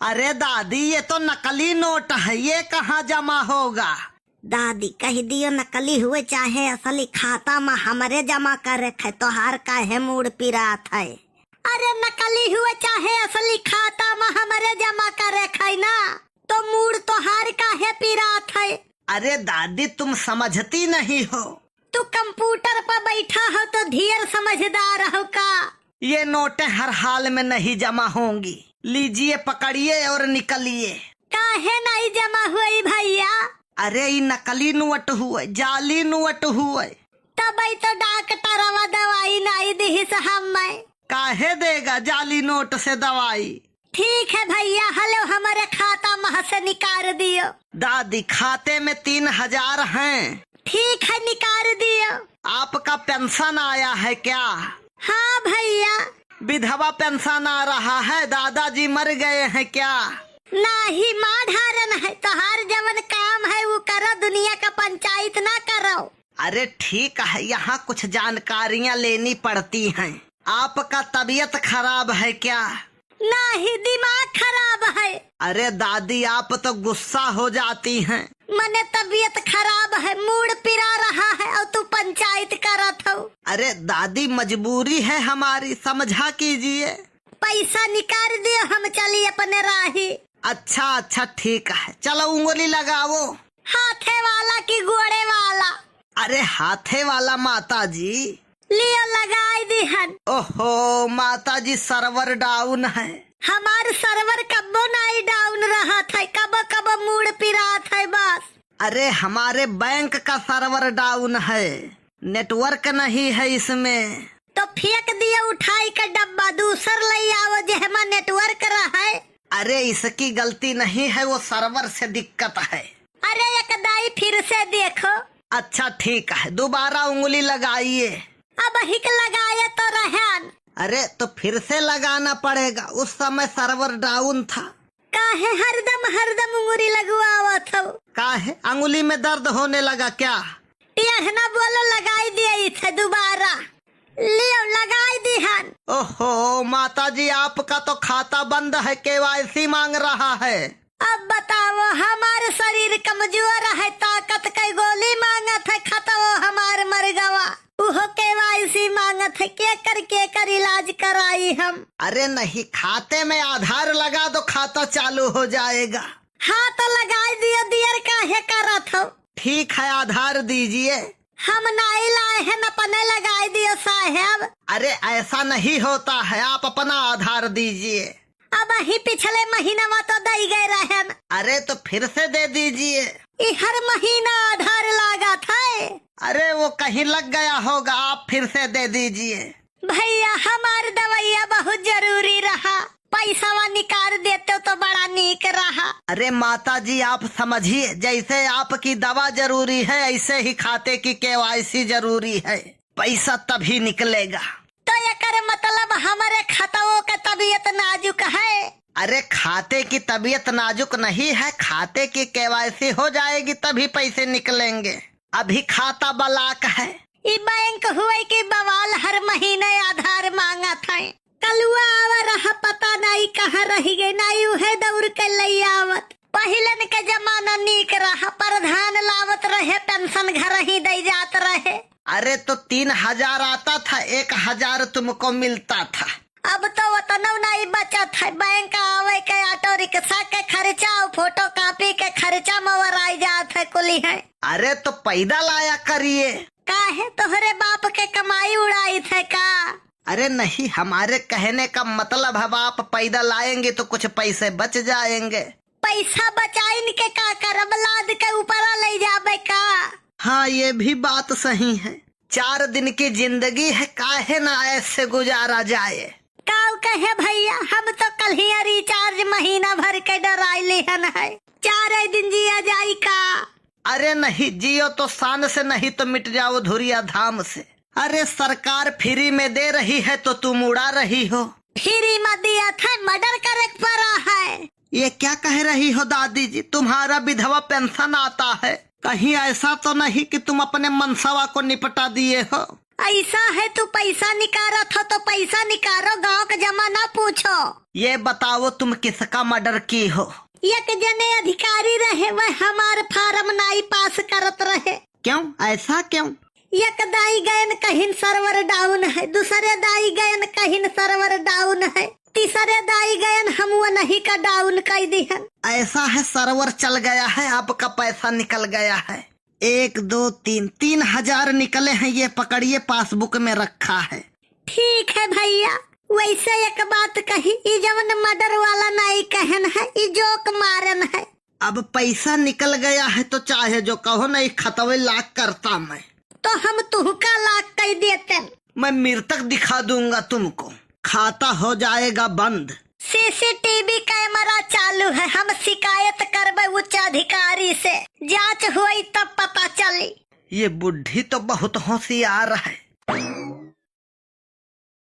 अरे दादी ये तो नकली नोट है, ये कहाँ जमा होगा? दादी कह दियो नकली हुए चाहे असली, खाता में हमरे जमा कर रखे, तोहार काहे मूड पिरात है? अरे नकली हुए चाहे असली, खाता में हमरे जमा कर रखे ना, तो मूड तोहार काहे पिरात है? अरे दादी तुम समझती नहीं हो। तू कंप्यूटर पर बैठा हो तो धीर समझदार हो का? ये नोटें हर हाल में नहीं जमा होंगी, लीजिए पकड़िए और निकलिए। काहे नहीं जमा हुई भैया? अरे ये नकली नोट हुए, जाली नोट हुए। तब तो डॉक्टर दवाई नहीं दी हमें। काहे देगा जाली नोट से दवाई? ठीक है भैया, हलो हमारे खाता में से निकाल दियो। दादी खाते में 3000 हैं। ठीक है निकाल दियो। आपका पेंशन आया है क्या? हाँ भैया। विधवा पेंशन आ रहा है, दादाजी मर गए हैं क्या? नहीं, माँ धारण है, तोहार जवन काम है वो करो, दुनिया का पंचायत ना करो। अरे ठीक है, यहाँ कुछ जानकारियाँ लेनी पड़ती हैं। आपका तबीयत खराब है क्या? नहीं, दिमाग खराब है। अरे दादी आप तो गुस्सा हो जाती हैं। मने तबीयत खराब है, मूड पिरा रहा है और तू पंचायत करत हो। अरे दादी मजबूरी है हमारी, समझा कीजिए। पैसा निकाल दियो, हम चलिए अपने राही। अच्छा ठीक है, चलो उंगली लगाओ। हाथे वाला की घोड़े वाला? अरे हाथे वाला माता जी। लियो लगाई दिहन। ओहो माता जी सर्वर डाउन है। हमार सर्वर कब्बो नहीं डाउन रहा था, कब कब मूड पिरा था बस। अरे हमारे बैंक का सर्वर डाउन है, नेटवर्क नहीं है इसमें। तो फेंक दिया उठाई का डब्बा, दूसर ले आओ जेहमा नेटवर्क रहा है। अरे इसकी गलती नहीं है, वो सर्वर से दिक्कत है। अरे एक दाई फिर से देखो। अच्छा ठीक है, दोबारा उंगली लगाइए। अब हिक लगाया तो रहन। अरे तो फिर से लगाना पड़ेगा, उस समय सर्वर डाउन था। काहे हरदम उंगली लगवावत हो? काहे अंगुली में दर्द होने लगा क्या? ना बोलो, लगाई दिया इसे दोबारा। लियो लगाई दिहन। ओहो माता जी आपका तो खाता बंद है, केवाईसी मांग रहा है। अब बताओ, हमारे शरीर कमजोर है, ताकत की गोली मांगत है, खतवो हमारे मर गवा, उहो केवाईसी मांगत है, के कर इलाज कराई हम। अरे नहीं, खाते में आधार लगा दो, खाता चालू हो जाएगा। हाँ तो लगाई दियो, दियर काहे करत हो? ठीक है आधार दीजिए। हम नहीं लाए हैं, अपने लगाई दियो साहब। अरे ऐसा नहीं होता है, आप अपना आधार दीजिए। अब ही पिछले महीना में तो दे गए रहन। अरे तो फिर से दे दीजिए। हर महीना आधार लगा था। अरे वो कहीं लग गया होगा, आप फिर से दे दीजिए। भैया हमार दवाइया बहुत जरूरी रहा, पैसा निकाल देते तो बड़ा नीक रहा। अरे माता जी आप समझिए, जैसे आपकी दवा जरूरी है ऐसे ही खाते की केवाईसी जरूरी है, पैसा तभी निकलेगा। तो ये मतलब हमारे खाताओं का तबीयत नाजुक है? अरे खाते की तबीयत नाजुक नहीं है, खाते की केवाईसी हो जाएगी तभी पैसे निकलेंगे। अभी खाता ब्लॉक है। ये बैंक हुए कि बवाल हर महीने आधार मांगा था। कलुआ आवा रहा, पता नहीं कहाँ रही गई, नहीं उहे दौड़ के ले आवत। पहले के जमाना नीक रहा, प्रधान लावत रहे, पेंशन घर ही दे जात रहे। अरे तो 3000 आता था, 1000 तुमको मिलता था। अब तो वतनों नहीं बचत है, बैंक आवे के ऑटो रिक्शा के खर्चा और फोटो कॉपी के खर्चा मवराई जात है कुली है। अरे तो पैदल आया करिए। काहे तोहरे बाप के कमाई उड़ाई थे का? अरे नहीं, हमारे कहने का मतलब है आप पैदल आएंगे तो कुछ पैसे बच जाएंगे। पैसा बचाइन के का करब, लाद के ऊपर ले जाबे का? हाँ ये भी बात सही है, 4 दिन की जिंदगी है, काहे ना ऐसे गुजारा जाए। काऊ कहे भैया, हम तो कल ही रिचार्ज महीना भर के डराई लेहन है, 4 दिन जिया जाई का? अरे नहीं, जियो तो शान से, नहीं तो मिट जाओ धुरिया धाम से। अरे सरकार फ्री में दे रही है तो तुम उड़ा रही हो। फ्री में दिया था, मर्डर करे पड़ा है। ये क्या कह रही हो दादी जी, तुम्हारा विधवा पेंशन आता है, कहीं ऐसा तो नहीं कि तुम अपने मनसवा को निपटा दिए हो? ऐसा है, तू पैसा निकालो तो पैसा निकालो, गांव का जमा ना पूछो। ये बताओ तुम किसका मर्डर की हो? एक जने अधिकारी रहे, वह हमारे फार्म नाई पास करत रहे। क्यों, ऐसा क्यों? एक दाई गयन कहीं सर्वर डाउन है, दूसरे दाई गयन कहीं सर्वर डाउन है, तीसरे दाई गयन हम वो नहीं का डाउन कर दिहन। ऐसा है, सर्वर चल गया है, आपका पैसा निकल गया है। 1 2 3 3,000 निकले हैं, ये पकड़िए, पासबुक में रखा है। ठीक है भैया। वैसे एक बात कही, ई जवन मर्डर वाला नाई कहन है, ई जोक मारन है। अब पैसा निकल गया है तो चाहे जो कहो, नहीं खतवे लाख करता मैं। तो हम तुहका लाख कह देते। मैं मृतक दिखा दूंगा तुमको, खाता हो जाएगा बंद। सीसीटीवी कैमरा चालू है, हम शिकायत करबे उच्च अधिकारी से, जांच हुई तब पता चली। ये बुढ़ी तो बहुत होशियार है।